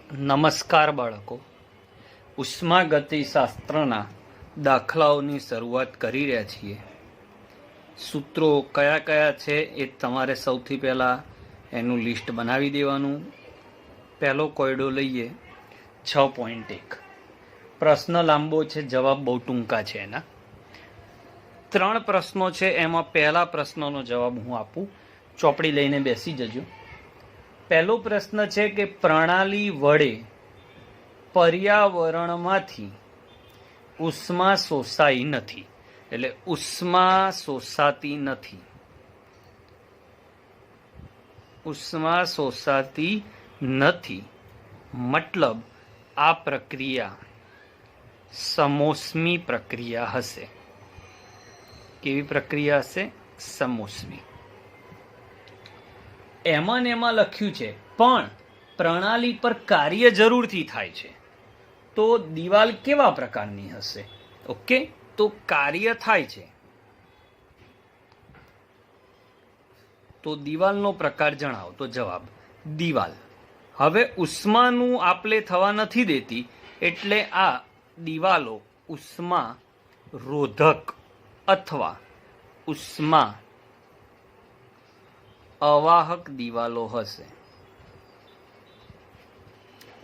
નમસ્કાર બાળકો, ઉષ્માગતિશાસ્ત્રના દાખલાઓની શરૂઆત કરી રહ્યા છીએ. સૂત્રો કયા કયા છે એ તમારે સૌથી પહેલાં એનું લિસ્ટ બનાવી દેવાનું. પહેલો કોયડો લઈએ 6.1. પ્રશ્ન લાંબો છે, જવાબ બહુ ટૂંકા છે. એના 3 પ્રશ્નો છે, એમાં પહેલા પ્રશ્નનો જવાબ હું આપું. ચોપડી લઈને બેસી જજો. પહેલો પ્રશ્ન છે કે પ્રણાલી વડે પર્યાવરણમાંથી ઉષ્મા શોષાઈ નથી. એટલે ઉષ્મા શોષાતી નથી. ઉષ્મા શોષાતી નથી મતલબ આ પ્રક્રિયા સમોષ્મી પ્રક્રિયા હશે. કેવી પ્રક્રિયા હશે? સમોષ્મી. એમાં લખ્યું છે પણ પ્રણાલી પર કાર્ય જરૂરથી થાય છે. તો દિવાલ કેવા પ્રકારની હશે? ઓકે, તો કાર્ય થાય છે તો દિવાલનો પ્રકાર જણાવો. તો જવાબ દિવાલ. હવે ઉષ્માનું આપલે થવા નથી દેતી, એટલે આ દિવાલો ઉષ્મા રોધક અથવા ઉષ્મા અવાહક દિવાલો હશે.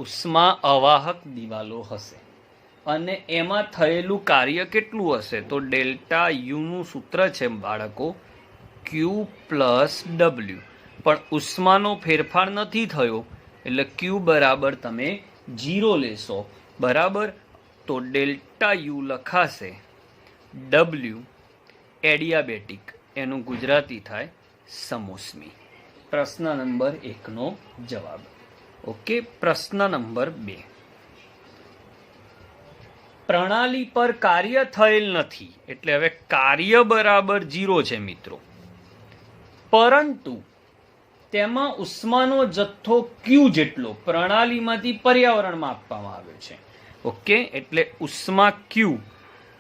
ઉષ્મા અવાહક દિવાલો હશે. અને એમાં થયેલું કાર્ય કેટલું હશે? તો ડેલ્ટા યુ નું સૂત્ર છે બાળકો ક્યુ પ્લસ ડબલ્યુ. પણ ઉષ્માનો ફેરફાર નથી થયો એટલે ક્યુ બરાબર તમે 0 લેશો. બરાબર, તો ડેલ્ટા યુ લખાશે ડબલ્યુ એડિયાબેટિક. એનું ગુજરાતી થાય સમોષ્મી. પ્રશ્ન નંબર 1 નો જવાબ. ઓકે, પ્રશ્ન નંબર 2. પ્રણાલી પર કાર્ય થયેલ નથી. એટલે હવે કાર્ય બરાબર 0 છે મિત્રો, પરંતુ તેમાં ઉષ્માનો જથ્થો ક્યુ જેટલો પ્રણાલીમાંથી પર્યાવરણમાં આપવામાં આવ્યો છે. ઓકે, એટલે ઉષ્મા ક્યુ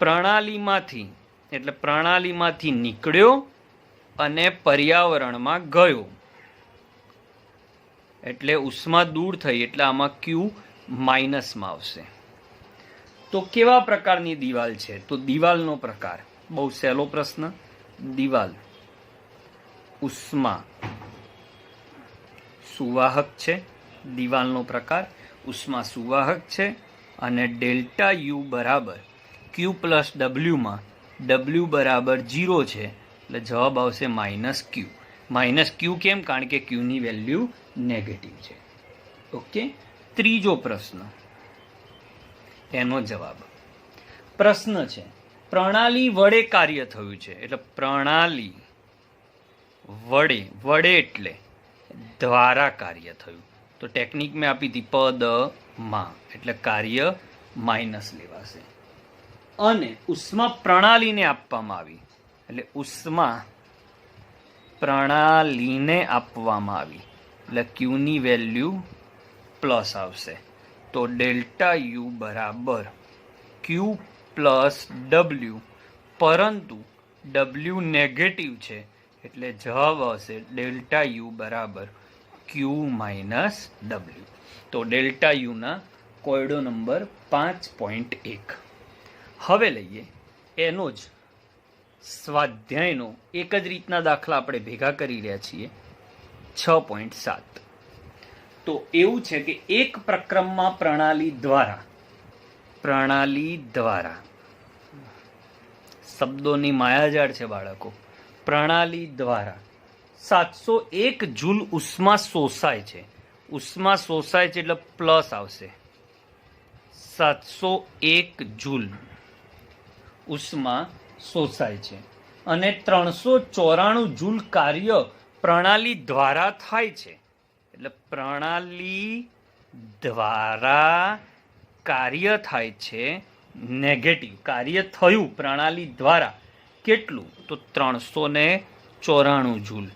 પ્રણાલીમાંથી, એટલે પ્રણાલીમાંથી નીકળ્યો અને પર્યાવરણમાં ગયો. એટલે ઉષ્મા દૂર થઈ, એટલે આમાં ક્યુ માઇનસમાં આવશે. તો કેવા પ્રકારની દિવાલ છે? તો દિવાલનો પ્રકાર બહુ સહેલો પ્રશ્ન. દિવાલ ઉષ્મા સુવાહક છે. દિવાલનો પ્રકાર ઉષ્મા સુવાહક છે. અને ડેલ્ટા યુ બરાબર ક્યુ પ્લસ ડબલ્યુમાં ડબલ્યુ બરાબર 0 છે, એટલે જવાબ આવશે માઇનસ ક્યુ. માઇનસ ક્યુ કેમ? કારણ કે ક્યુની વેલ્યુ નેગેટિવ છે. ઓકે, ત્રીજો પ્રશ્ન, એનો જવાબ. પ્રશ્ન છે પ્રણાલી વડે કાર્ય થયું છે. એટલે પ્રણાલી વડે એટલે દ્વારા કાર્ય થયું. તો ટેકનિક મેં આપી હતી પદ માં, એટલે કાર્ય માઇનસ લેવાશે. અને ઉષ્મા પ્રણાલીને આપવામાં આવી, એટલે ઉષ્મા પ્રણાલીને આપવામાં આવી, એટલે ક્યુની વેલ્યુ પ્લસ આવશે. તો ડેલ્ટા યુ બરાબર ક્યુ પ્લસ ડબલ્યુ, પરંતુ ડબલ્યુ નેગેટિવ છે, એટલે જવાબ આવશે ડેલ્ટા યુ બરાબર ક્યુ માઇનસ ડબલ્યુ. તો ડેલ્ટા યુના કોયડો નંબર 5.1. હવે લઈએ એનો જ સ્વાધ્યાયનો એક જ રીતના દાખલા આપણે ભેગા કરી રહ્યા છીએ. 6.7. તો એવું છે કે એક પ્રક્રમમાં પ્રણાલી દ્વારા શબ્દોની માયાજાળ છે બાળકો. પ્રણાલી દ્વારા 701 જૂલ ઉષ્મા શોષાય છે. ઉષ્મા શોષાય છે એટલે પ્લસ આવશે. 701 જૂલ ઉષ્મા શોષાય છે. અને 394 જૂલ કાર્ય પ્રણાલી દ્વારા થાય છે. એટલે પ્રણાલી દ્વારા કાર્ય થાય છે નેગેટિવ. કાર્ય થયું પ્રણાલી દ્વારા કેટલું? તો 394 જૂલ.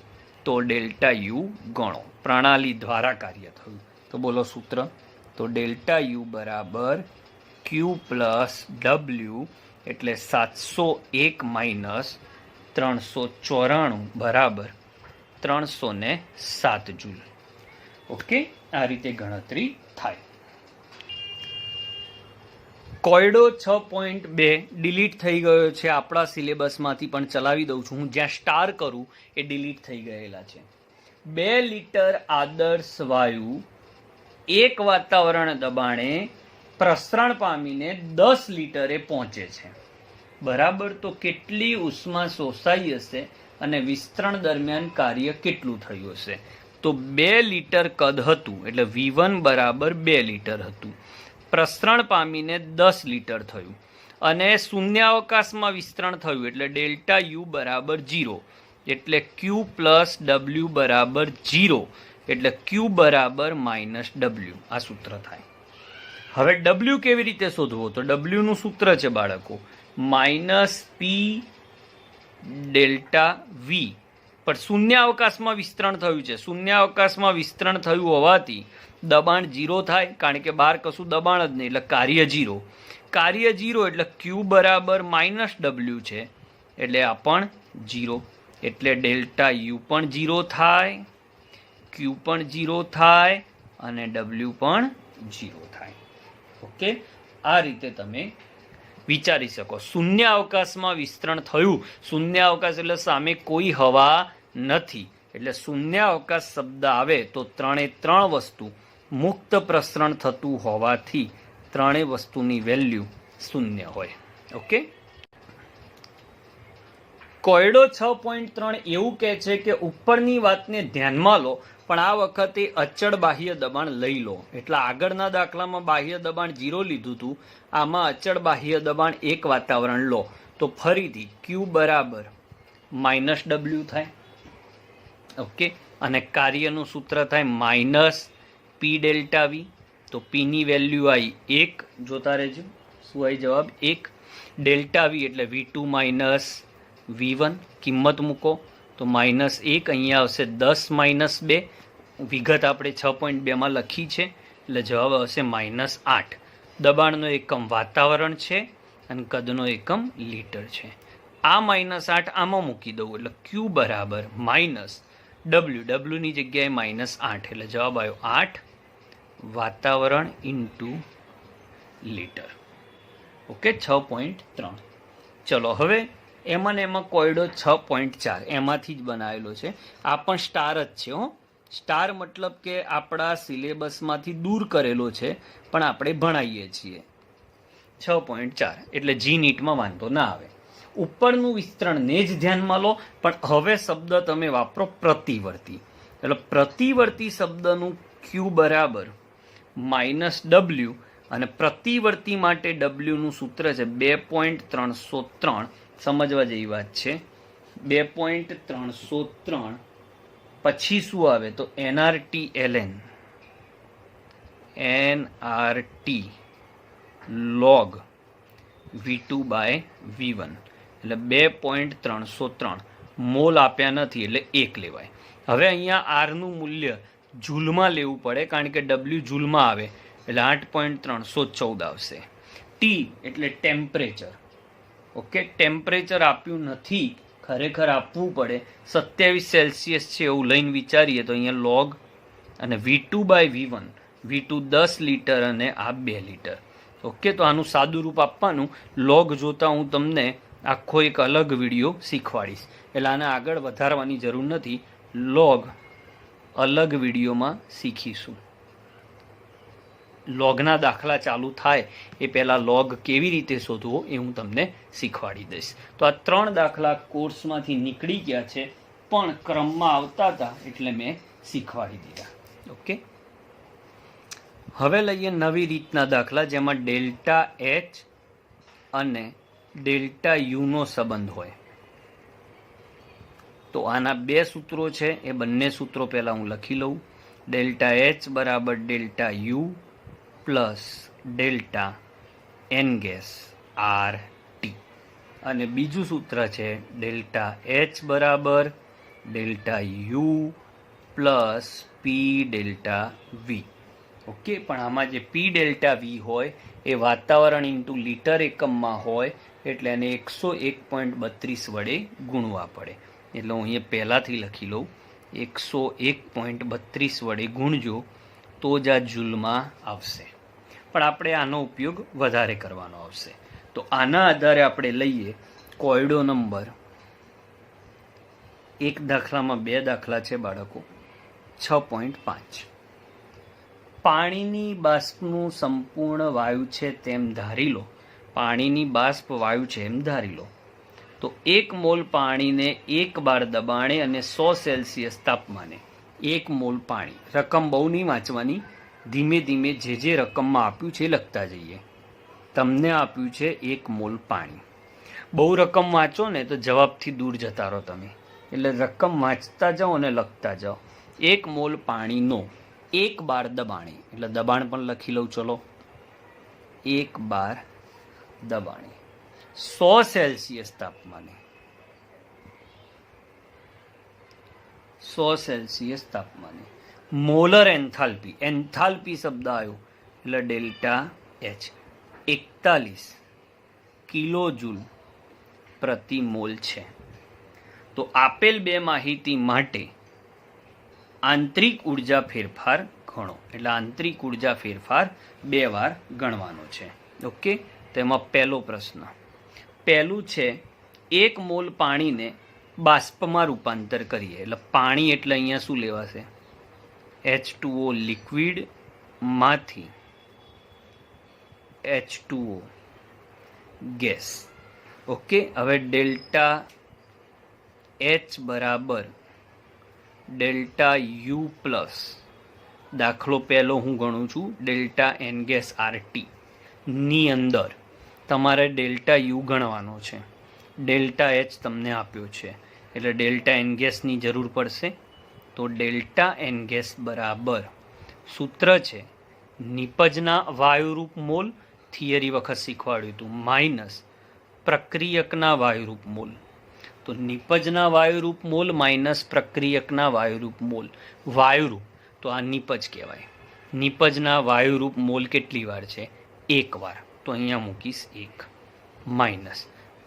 તો ડેલ્ટા યુ ગણો. પ્રણાલી દ્વારા કાર્ય થયું. તો બોલો સૂત્ર. તો ડેલ્ટા યુ બરાબર ક્યુ પ્લસ ડબલ્યુ, એટલે 701 માઇનસ 394 બરાબર 307 જૂલ. ઓકે, આ રીતે ગણતરી થાય. કોયડો 6.2 ડિલીટ થઈ ગયો છે આપણા સિલેબસમાંથી, પણ ચલાવી દઉં છું હું. જ્યાં સ્ટાર કરું એ ડિલીટ થઈ ગયેલા છે. 2 લિટર આદર્શ વાયુ એક વાતાવરણ દબાણે પ્રસરણ પામીને 10 લિટરે પહોંચે છે, બરાબર. તો કેટલી ઉષ્મા શોષાઈ હશે અને વિસ્તરણ દરમિયાન કાર્ય કેટલું થયું હશે? તો 2 લિટર કદ હતું, એટલે V1 બરાબર 2 લિટર હતું. પ્રસરણ પામીને 10 લિટર થયું અને શૂન્યાવકાશમાં વિસ્તરણ થયું, એટલે ડેલ્ટા યુ બરાબર 0, એટલે Q પ્લસ W બરાબર 0, એટલે Q બરાબર માઇનસ W. આ સૂત્ર થાય. હવે W કેવી રીતે શોધવો? તો W નું સૂત્ર છે બાળકો માઇનસ P ડેલ્ટા V. પણ શૂન્યાવકાશમાં વિસ્તરણ થયું છે. શૂન્યાવકાશમાં વિસ્તરણ થયું હોવાથી દબાણ 0 થાય, કારણ કે બહાર કશું દબાણ જ નહીં, એટલે કાર્ય 0. કાર્ય 0 એટલે Q બરાબર માઇનસ W છે, એટલે આ પણ 0, એટલે ડેલ્ટા U પણ 0 થાય, Q પણ 0 થાય અને W પણ 0 થાય. ઓકે, આ રીતે તમે વિચારી શકો. શૂન્ય અવકાશમાં વિસ્તરણ થયું. શૂન્ય અવકાશ એટલે સામે કોઈ હવા નથી, એટલે શૂન્ય અવકાશ શબ્દ આવે તો 3 વસ્તુ મુક્ત પ્રસરણ થતું હોવાથી 3 વસ્તુની વેલ્યુ શૂન્ય હોય. ઓકે, કોયડો 6.3 એવું કહે છે કે ઉપરની વાતને ધ્યાનમાં લો, પણ આ વખતે અચળ બાહ્ય દબાણ લઈ લો. એટલે આગળના દાખલામાં બાહ્ય દબાણ 0 લીધું હતું, આમાં અચળ બાહ્ય દબાણ 1 વાતાવરણ લો. તો ફરીથી Q બરાબર માઇનસ W થાય. ઓકે, અને કાર્યનું સૂત્ર થાય માઇનસ P ડેલ્ટા V. તો P ની વેલ્યુ આવી 1, જોતા રહેજો શું આવી જવાબ 1. ડેલ્ટા V એટલે V2 માઇનસ V1, કિંમત મૂકો તો માઇનસ 1, અહીંયા આવશે 10 માઇનસ 2. વિગત આપણે 6.2 લખી છે, એટલે જવાબ આવશે માઇનસ 8. દબાણનો એકમ વાતાવરણ છે અને કદનો એકમ લીટર છે. આ માઇનસ 8 આમાં મૂકી દઉં, એટલે Q બરાબર માઇનસ W ની જગ્યાએ માઇનસ 8, એટલે જવાબ આવ્યો 8 વાતાવરણ ઇન્ટુ લીટર. ઓકે, 6.3. ચલો હવે એમાં કોયડો 6.4 એમાંથી જ બનાવેલો છે. આ પણ સ્ટાર જ છે. સ્ટાર મતલબ કે આપણા સિલેબસમાંથી દૂર કરેલો છે, પણ આપણે ભણાવીએ છીએ. 6.4 એટલે જી નીટમાં વાંધો ના આવે. ઉપરનું વિસ્તરણને જ ધ્યાનમાં લો, પણ હવે શબ્દ તમે વાપરો પ્રતિવર્તી. એટલે પ્રતિવર્તી શબ્દનું Q બરાબર માઇનસ W, અને પ્રતિવર્તી માટે W નું સૂત્ર છે 2.303. સમજવા જેવી વાત છે. 2.303 પછી શું આવે તો NRT ln NRT log V2 by V1, એટલે 2.303. મોલ આપ્યા નથી એટલે 1 લેવાય. હવે અહીંયા R નું મૂલ્ય જૂલમાં લેવું પડે, કારણ કે W જૂલમાં આવે, એટલે 8.314 આવશે. T એટલે ટેમ્પરેચર. ઓકે, ટેમ્પરેચર આપ્યું નથી, ખરેખર આપવું પડે. 27 સેલ્સિયસ છે એવું લઈને વિચારીએ તો અહીંયા લોગ, અને V2 by V1, V2 10 litre અને આ 2 લિટર. ઓકે, તો આનું સાદું રૂપ આપવાનું. લોગ જોતા હું તમને આખો એક અલગ વિડીયો શીખવાડીશ, એટલે આને આગળ વધારવાની જરૂર નથી. લોગ અલગ વિડીયોમાં શીખીશું. લોગના દાખલા ચાલુ થાય એ પહેલાં લોગ કેવી રીતે શોધવો એ હું તમને શીખવાડી દઈશ. તો આ 3 દાખલા કોર્સમાંથી નીકળી ગયા છે, પણ ક્રમમાં આવતા હતા એટલે મેં શીખવાડી દીધા. ઓકે, હવે લઈએ નવી રીતના દાખલા, જેમાં ડેલ્ટા H અને ડેલ્ટા U નો સંબંધ હોય. તો આના 2 સૂત્રો છે, એ બંને સૂત્રો પહેલાં હું લખી લઉં. ડેલ્ટા H બરાબર delta U plus delta N gas RT, અને બીજું સૂત્ર છે ડેલ્ટા H બરાબર delta U plus P delta V. Okay, પણ આમાં જે P ડેલ્ટા V હોય એ વાતાવરણ ઇન્ટુ લીટર એકમમાં હોય, એટલે એને 101.32 વડે ગુણવા પડે. એટલે હું અહીંયા પહેલાંથી લખી લઉં, 101.32 વડે ગુણજો તો જ આ જૂલમાં આવશે. પણ પણ આપણે આનો ઉપયોગ વધારે કરવાનો આવશે. તો આના આધારે આપણે લઈએ કોયડો નંબર, એક દાખલામાં 2 દાખલા છે બાળકો. 6.5 પાણીની બાષ્પનું સંપૂર્ણ વાયુ છે તેમ ધારી લો. પાણીની બાષ્પ વાયુ છે એમ ધારી લો તો 1 મોલ પાણીને 1 બાર દબાણે અને 100 સેલ્સિયસ તાપમાને 1 મોલ પાણી. રકમ બહુ નહીં વાંચવાની, ધીમે ધીમે જે રકમમાં આપ્યું છે એ લખતા જઈએ. તમને આપ્યું છે 1 મોલ પાણી. બહુ રકમ વાંચો ને તો જવાબથી દૂર જતા રહો તમે, એટલે રકમ વાંચતા જાઓ અને લખતા જાઓ. 1 મોલ પાણીનો 1 બાર દબાણે, એટલે દબાણ પણ લખી લઉં. ચલો, 1 બાર દબાણે 100 સેલ્સિયસ તાપમાને, 100 સેલ્સિયસ તાપમાને મોલર એન્થાલ્પી, એન્થાલ્પી શબ્દ આવ્યો એટલે ડેલ્ટા એચ 41 કિલો જૂલ પ્રતિ મોલ છે. તો આપેલ 2 માહિતી માટે આંતરિક ઉર્જા ફેરફાર ગણો, એટલે આંતરિક ઉર્જા ફેરફાર 2 વાર ગણવાનો છે. ઓકે, તેમાં પહેલો પ્રશ્ન, પહેલું છે 1 મોલ પાણીને બાષ્પમાં રૂપાંતર કરીએ. એટલે પાણી એટલે અહીંયા શું લેવાશે? H2O લિક્વિડ માંથી H2O ગેસ. ઓકે, હવે ડેલ્ટા H બરાબર ડેલ્ટા યુ પ્લસ, દાખલો પહેલો હું ગણું છું ડેલ્ટા એન ગેસ RT ની અંદર તમારે ડેલ્ટા યુ ગણવાનો છે. ડેલ્ટા એચ તમને આપ્યો છે એટલે ડેલ્ટા એન ગેસની જરૂર પડશે. તો ડેલ્ટા એન ગેસ બરાબર સૂત્ર છે નિપજના વાયુરૂપ મોલ, થિયરી વખત શીખવાડ્યું હતું, માઇનસ પ્રક્રિયકના વાયુરૂપ મોલ. તો નિપજના વાયુરૂપ મોલ માઇનસ પ્રક્રિયકના વાયુરૂપ મોલ. વાયુરૂપ તો આ નિપજ કહેવાય. નિપજના વાયુરૂપ મોલ કેટલી વાર છે? 1 વાર. તો અહીંયા મૂકીશ 1 માઇનસ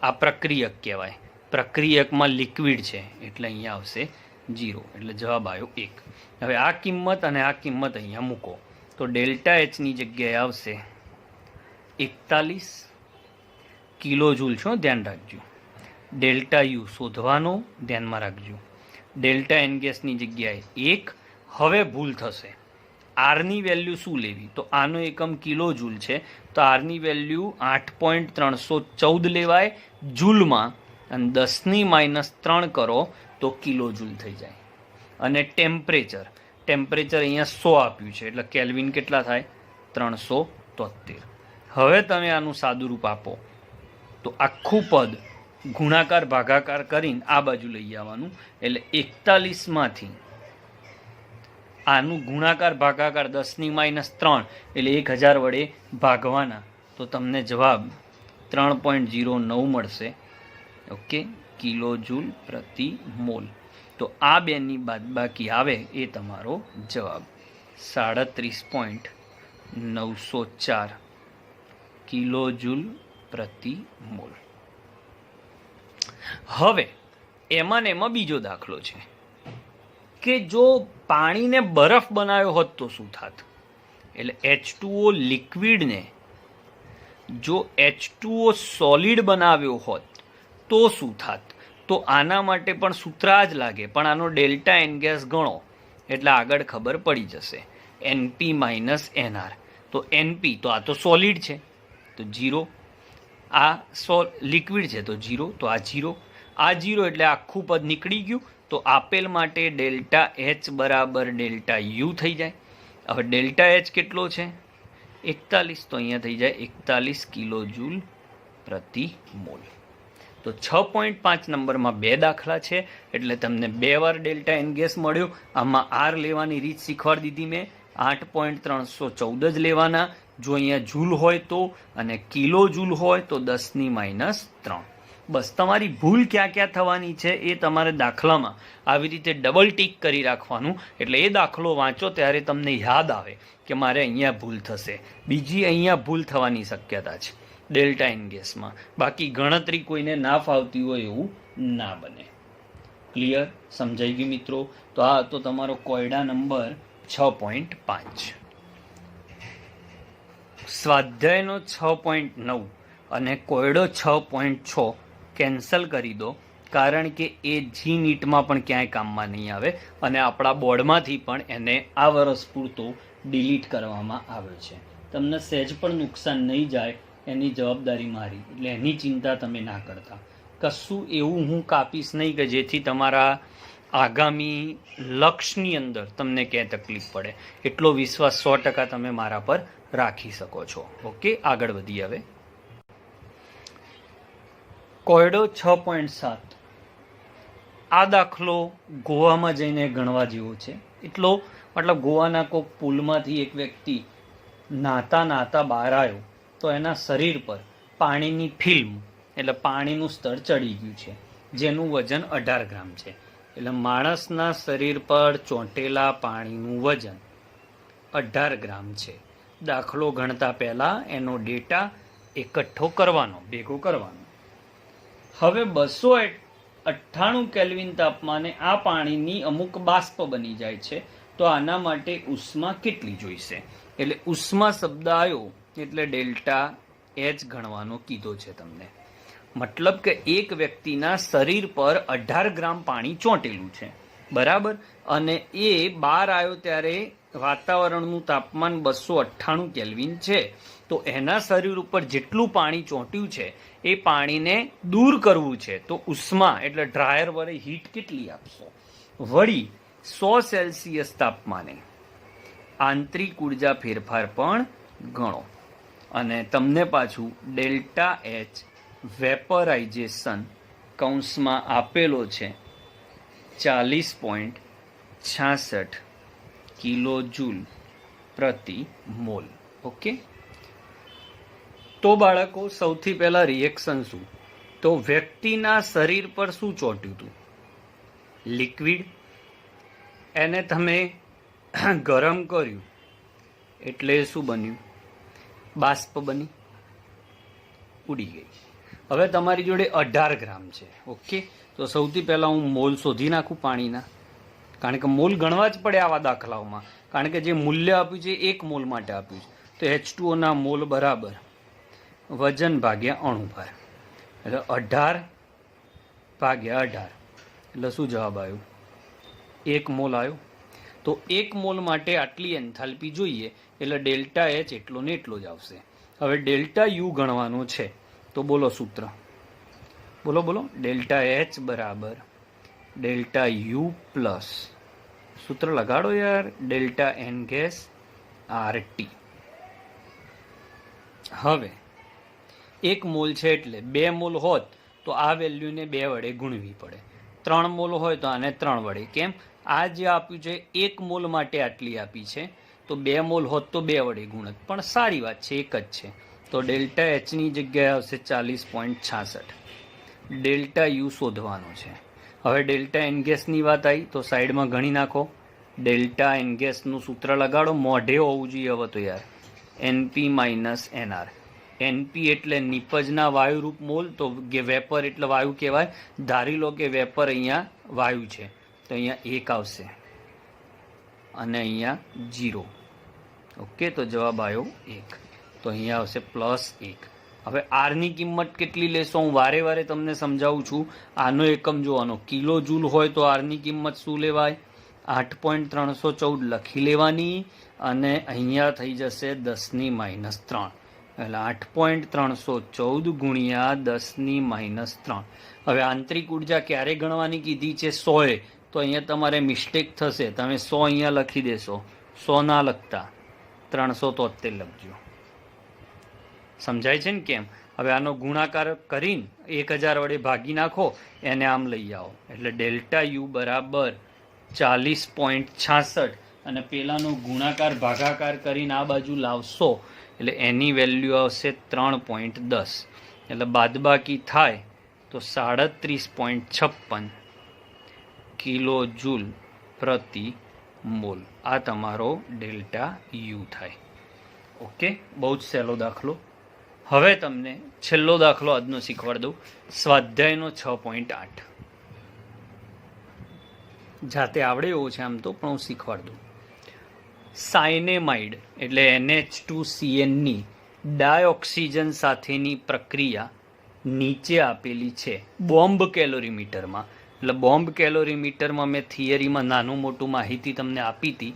આ પ્રક્રિયક કહેવાય. પ્રક્રિયકમાં લિક્વિડ છે એટલે અહીંયા આવશે 0, એટલે જવાબ આવ્યો 1. હવે આ કિંમત અને આ કિંમત અહીંયા મૂકો તો ડેલ્ટા એચની જગ્યાએ આવશે 41 કિલો જૂલ છો, ધ્યાન રાખજો. ડેલ્ટા યુ શોધવાનો, ધ્યાનમાં રાખજો. ડેલ્ટા એન ગેસની જગ્યાએ 1. હવે ભૂલ થશે, આરની વેલ્યુ શું લેવી? તો આનો એકમ કિલો જૂલ છે તો આરની વેલ્યુ 8.314 લેવાય જૂલમાં, અને 10⁻³ કરો તો કિલો જૂલ થઈ જાય. અને ટેમ્પરેચર અહીંયા 100 આપ્યું છે એટલે કેલ્વિન કેટલા થાય? 373. હવે તમે આનું સાદુરૂપ આપો તો આખું પદ ગુણાકાર ભાગાકાર કરીને આ બાજુ લઈ આવવાનું, એટલે 41 માંથી આનું ગુણાકાર ભાગાકાર 10⁻³ એટલે 1000 વડે ભાગવાના તો તમને જવાબ 3.09 મળશે. ઓકે, કિલો જૂલ પ્રતિ મોલ. તો આ બેની બાદબાકી આવે એ તમારો જવાબ 37.904 કિલો જૂલ પ્રતિ મોલ. હવે એમાં ને એમાં બીજો દાખલો છે કે જો પાણીને બરફ બનાવ્યો હોત તો શું થાત? એટલે H2O લિક્વિડને જો H2O સોલિડ બનાવ્યો હોત તો શું થાત? તો આના માટે પણ સૂત્ર જ લાગે, પણ આનો ડેલ્ટા એન ગેસ ગણો એટલે આગળ ખબર પડી જશે. NP minus NR. તો NP તો આ તો સોલિડ છે તો 0, આ લિક્વિડ છે તો 0, તો આ 0, આ 0 એટલે આખું પદ નીકળી ગયું. તો આપેલ માટે ડેલ્ટા એચ બરાબર ડેલ્ટા યુ થઈ જાય. હવે ડેલ્ટા એચ કેટલો છે? 41, તો અહીંયા થઈ જાય 41 કિલો જૂલ પ્રતિ મોલ. તો 6.5 નંબરમાં 2 દાખલા છે એટલે તમને 2 વાર ડેલ્ટા એન ગેસ મળ્યો. આમાં આર લેવાની રીત શીખવાડી દીધી મેં. 8.314 જ લેવાના જો અહીંયા જૂલ હોય તો, અને કિલો જૂલ હોય તો 10⁻³. બસ તમારી ભૂલ ક્યાં ક્યાં થવાની છે એ તમારે દાખલામાં આવી રીતે ડબલ ટીક કરી રાખવાનું, એટલે એ દાખલો વાંચો ત્યારે તમને યાદ આવે કે મારે અહીંયા ભૂલ થશે. બીજી અહીંયા ભૂલ થવાની શક્યતા છે ડેલ્ટા એન ગેસમાં. બાકી ગણતરી કોઈને ના ફાવતી હોય એવું ના બને. ક્લિયર? સમજાઈ ગયું મિત્રો? તો આ તો તમારો કોયડા નંબર 6.5. સ્વાધ્યાયનો 6.9 અને કોયડો 6.6 કેન્સલ કરી દો, કારણ કે એ જી નીટમાં પણ ક્યાંય કામમાં નહીં આવે અને આપણા બોર્ડમાંથી પણ એને આ વર્ષ પૂરતું ડિલીટ કરવામાં આવ્યો છે. તમને સહેજ પણ નુકસાન નહીં જાય એની જવાબદારી મારી, એટલે એની ચિંતા તમે ના કરતા. કશું એવું હું કાપીશ નહીં કે જેથી તમારા આગામી લક્ષ્યની અંદર તમને ક્યાંય તકલીફ પડે. એટલો વિશ્વાસ 100% તમે મારા પર રાખી શકો છો. ઓકે, આગળ વધીએ. હવે કોયડો 6.7. આ દાખલો ગોવામાં જઈને ગણવા જેવો છે. એટલો મતલબ ગોવાના કોઈક પુલમાંથી એક વ્યક્તિ નાતા નાતા બહાર આવ્યો તો એના શરીર પર પાણીની ફિલ્મ એટલે પાણીનું સ્તર ચડી ગયું છે, જેનું વજન 18 ગ્રામ છે. એટલે માણસના શરીર પર ચોંટેલા પાણીનું વજન 18 ગ્રામ છે. દાખલો ગણતા પહેલા એનો ડેટા એકઠો કરવાનો, ભેગો કરવાનો. હવે 298 કેલ્વિન તાપમાને આ પાણીની અમુક બાષ્પ બની જાય છે, તો આના માટે ઉષ્મા કેટલી જોઈશે? એટલે ઉષ્મા શબ્દ આવ્યો એટલે ડેલ્ટા એચ ગણવાનો કીધો છે તમને. મતલબ કે એક વ્યક્તિના શરીર પર 18 ગ્રામ પાણી ચોંટેલું છે, બરાબર, અને એ બહાર આવ્યો ત્યારે વાતાવરણનું તાપમાન 298 કેલ્વિન છે. તો એના શરીર ઉપર જેટલું પાણી ચોંટ્યું છે એ પાણીને દૂર કરવું છે, તો ઉષ્મા એટલે ડ્રાયર વડે હીટ કેટલી આપશો? વળી 100 સેલ્સિયસ તાપમાને આંતરિક ઉર્જા ફેરફાર પણ ગણો. અને તમને પાછું ડેલ્ટા એચ વેપરાઇઝેશન કૌંસમાં આપેલો છે 40.66 કિલો જૂલ પ્રતિ મોલ. ઓકે, તો બાળકો સૌથી પહેલા રિએક્શન શું? તો વ્યક્તિના શરીર પર શું ચોંટ્યું હતું? લિક્વિડ. એને તમે ગરમ કર્યું એટલે શું બન્યું? બાષ્પ બની, ઉડી ગઈ. હવે તમારી જોડે 18 ગ્રામ છે. ઓકે, તો સૌથી પહેલાં હું મોલ શોધી નાખું પાણીના, કારણ કે મોલ ગણવા જ પડે આવા દાખલાઓમાં, કારણ કે જે મૂલ્ય આપ્યું છે 1 મોલ માટે આપ્યું છે. તો H2O ના મોલ બરાબર વજન ભાગ્યા અણુભાર, એટલે 18 ભાગ્યા 18 એટલે શું જવાબ આવ્યો? 1 મોલ આવ્યો. તો 1 મોલ માટે આટલી એન્થાલ્પી જોઈએ, એટલે ડેલ્ટા એચ એટલો ને એટલો જ આવશે. હવે ડેલ્ટા યુ ગણવાનું છે, તો બોલો સૂત્ર, બોલો બોલો. ડેલ્ટા એચ બરાબર ડેલ્ટા યુ પ્લસ, સૂત્ર લગાડો યાર, ડેલ્ટા એન ગેસ RT. હવે 1 મોલ છે એટલે 2 મોલ હોત તો આ વેલ્યુને 2 વડે ગુણવી પડે. 3 મોલ હોય તો આને 3 વડે. કેમ? આ જે આપ્યું છે 1 મોલ માટે આટલી આપી છે, તો 2 મોલ હોત તો 2 વડે ગુણત, પણ સારી વાત છે, એક જ છે. તો ડેલ્ટા એચની જગ્યાએ આવશે 40.66. ડેલ્ટા યુ શોધવાનો છે. હવે ડેલ્ટા એન ગેસની વાત આવી તો સાઈડમાં ગણી નાખો. ડેલ્ટા એન ગેસનું સૂત્ર લગાડો, મોઢે હોવું જોઈએ હવે તો યાર, NP માઇનસ NR. NP એટલે નિપજના વાયુરૂપ મોલ, તો વેપર એટલે વાયુ કહેવાય. ધારી લો કે વેપર અહીંયા વાયુ છે, તો અહીંયા 1 આવશે અને અહીંયા 0. ઓકે, તો જવાબ આવ્યો 1, તો અહીંયા આવશે +1. હવે આરની કિંમત કેટલી લેશો? હું વારે વારે તમને સમજાવું છું. આનો એકમ જોવાનો, કિલો જૂલ હોય તો આરની કિંમત શું લેવાય? 8.314 લખી લેવાની, અને અહીંયા થઈ જશે 10⁻3, એટલે 8.314 ગુણ્યા 10⁻3. હવે આંતરિક ઉર્જા ક્યારે ગણવાની કીધી છે? 100એ, તો અહીંયા તમારે મિસ્ટેક થશે, તમે 100 અહીંયા લખી દેશો, 100 ના લખતા 373 લખજો. સમજાય છે ને કેમ? હવે આનો ગુણાકાર કરીને 1000 વડે ભાગી નાખો, એને આમ લઈ આવો, એટલે ડેલ્ટા યુ બરાબર 40.66, અને પેલાનો ગુણાકાર ભાગાકાર કરીને આ બાજુ લાવશો એટલે એની વેલ્યુ આવશે 3.10, એટલે બાદબાકી થાય તો 37.56 કિલો જૂલ પ્રતિ મોલ. આ તમારો ડેલ્ટા યુ થાય. ઓકે, બહુ જ સહેલો દાખલો. હવે તમને છેલ્લો દાખલો આજનો શીખવાડ દઉં, સ્વાધ્યાયનો 6.8. જાતે આવડે એવો છે આમ તો, પણ હું શીખવાડ દઉં. સાયનેમાઇડ એટલે NH2CN ની ડાયઓક્સિજન સાથેની પ્રક્રિયા નીચે આપેલી છે બોમ્બ કેલોરીમીટરમાં. એટલે બોમ્બ કેલોરીમીટરમાં મેં થિયરીમાં નાનું મોટું માહિતી તમને આપી હતી.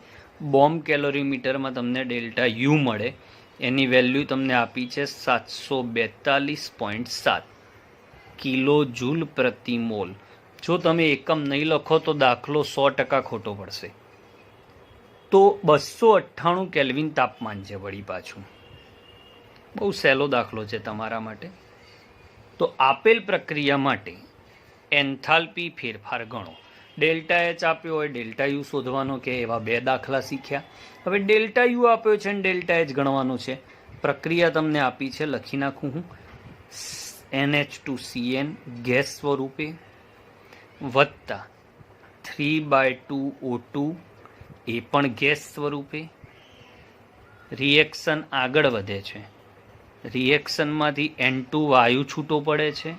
બોમ્બ કેલોરીમીટરમાં તમને ડેલ્ટા યુ મળે, એની વેલ્યુ તમને આપી છે 742.7 કિલો જૂલ પ્રતિ મોલ. જો તમે એકમ નહીં લખો તો દાખલો 100% ખોટો પડશે. તો 298 કેલ્વિન તાપમાન છે વળી પાછું. બહુ સહેલો દાખલો છે તમારા માટે. તો આપેલ પ્રક્રિયા માટે એન્થાલ્પી ફેરફાર ગણો. ડેલ્ટા એચ આપ્યો હોય, ડેલ્ટા યુ શોધવાનો કે એવા 2 દાખલા શીખ્યા. હવે ડેલ્ટા યુ આપ્યો છે અને ડેલ્ટા એચ ગણવાનું છે. પ્રક્રિયા તમને આપી છે, લખી નાખું હું, NH2CN ગેસ સ્વરૂપે વત્તા 3/2O2 એ પણ ગેસ સ્વરૂપે. રિએક્શન આગળ વધે છે. રિએક્શનમાંથી N2 વાયુ છૂટો પડે છે,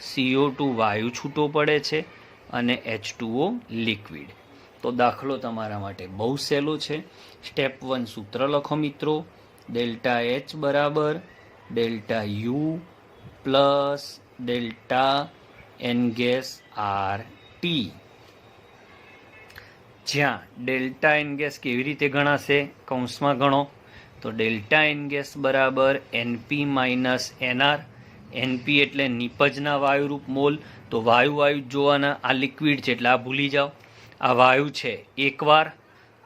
CO2 વાયુ છૂટો પડે છે અને H2O લિક્વિડ. તો દાખલો તમારા માટે બહુ સહેલો છે. સ્ટેપ 1 સૂત્ર લખો મિત્રો. ડેલ્ટા એચ બરાબર delta U plus delta N gas R T. જ્યાં ડેલ્ટા એન ગેસ કેવી રીતે ગણાશે, કૌંસમાં ગણો. તો ડેલ્ટા એન ગેસ બરાબર એનપી માઇનસ એનઆર. એનપી એટલે નિપજના વાયુરૂપ મોલ. તો વાયુ જોવાના, આ લિક્વિડ છે એટલે આ ભૂલી જાઓ. આ વાયુ છે એકવાર,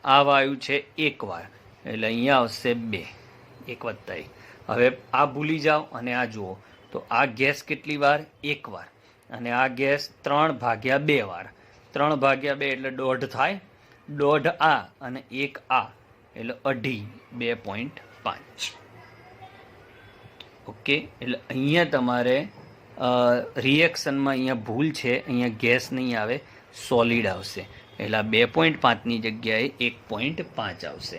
આ વાયુ છે એકવાર, એટલે અહીંયા આવશે 2, 1 વત્તા 1. હવે આ ભૂલી જાઓ અને આ જુઓ. તો આ ગેસ કેટલી વાર, એકવાર, અને આ ગેસ 3/2 વાર. 3/2 એટલે 1.5 થાય, 1.5 આ અને 1 આ એટલે 2.5. ઓકે, એટલે અહીંયા તમારે રિએક્શનમાં અહીંયા ભૂલ છે, અહીંયા ગેસ નહીં આવે, સોલિડ આવશે. એટલે 2.5ની જગ્યાએ 1.5 આવશે.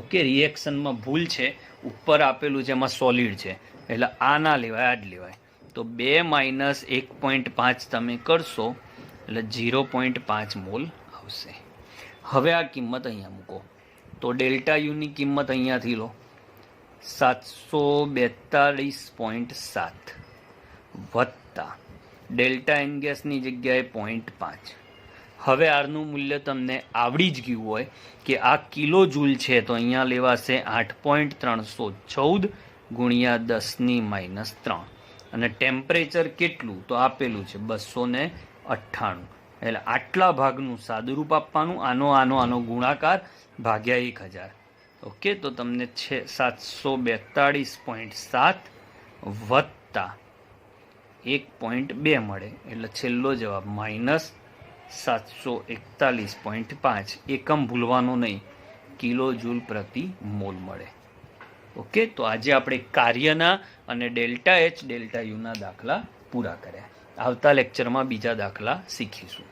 ઓકે, રિએક્શનમાં ભૂલ છે, ઉપર આપેલું છે એમાં સોલિડ છે, એટલે આ ના લેવાય, આ જ લેવાય. તો 2 માઇનસ 1.5 તમે કરશો એટલે 0.5 મોલ આવશે. હવે આ કિંમત અહીંયા મૂકો. તો ડેલ્ટા યુની કિંમત અહીંયાથી લો, 742.7 વત્તા ડેલ્ટા એન ગેસની જગ્યાએ 0.5. હવે આરનું મૂલ્ય તમને આવડી જ ગયું હોય કે આ કિલો જૂલ છે, તો અહીંયા લેવાશે 8.314 ગુણ્યા 10⁻3. અને ટેમ્પરેચર કેટલું તો આપેલું છે 298. એટલે આટલા ભાગનું સાદુરૂપ આપવાનું, આનો ગુણાકાર ભાગ્યા 1000. ઓકે, તો તમને છે 742.7 વત્તા 1.2 મળે. એટલે છેલ્લો જવાબ -741.5. એકમ ભૂલવાનો નહીં, કિલો જૂલ પ્રતિ મોલ મળે. ઓકે, તો આજે આપણે કાર્યના અને ડેલ્ટા એચ ડેલ્ટા યુના દાખલા પૂરા કર્યા. આવતા લેક્ચરમાં બીજા દાખલા શીખીશું.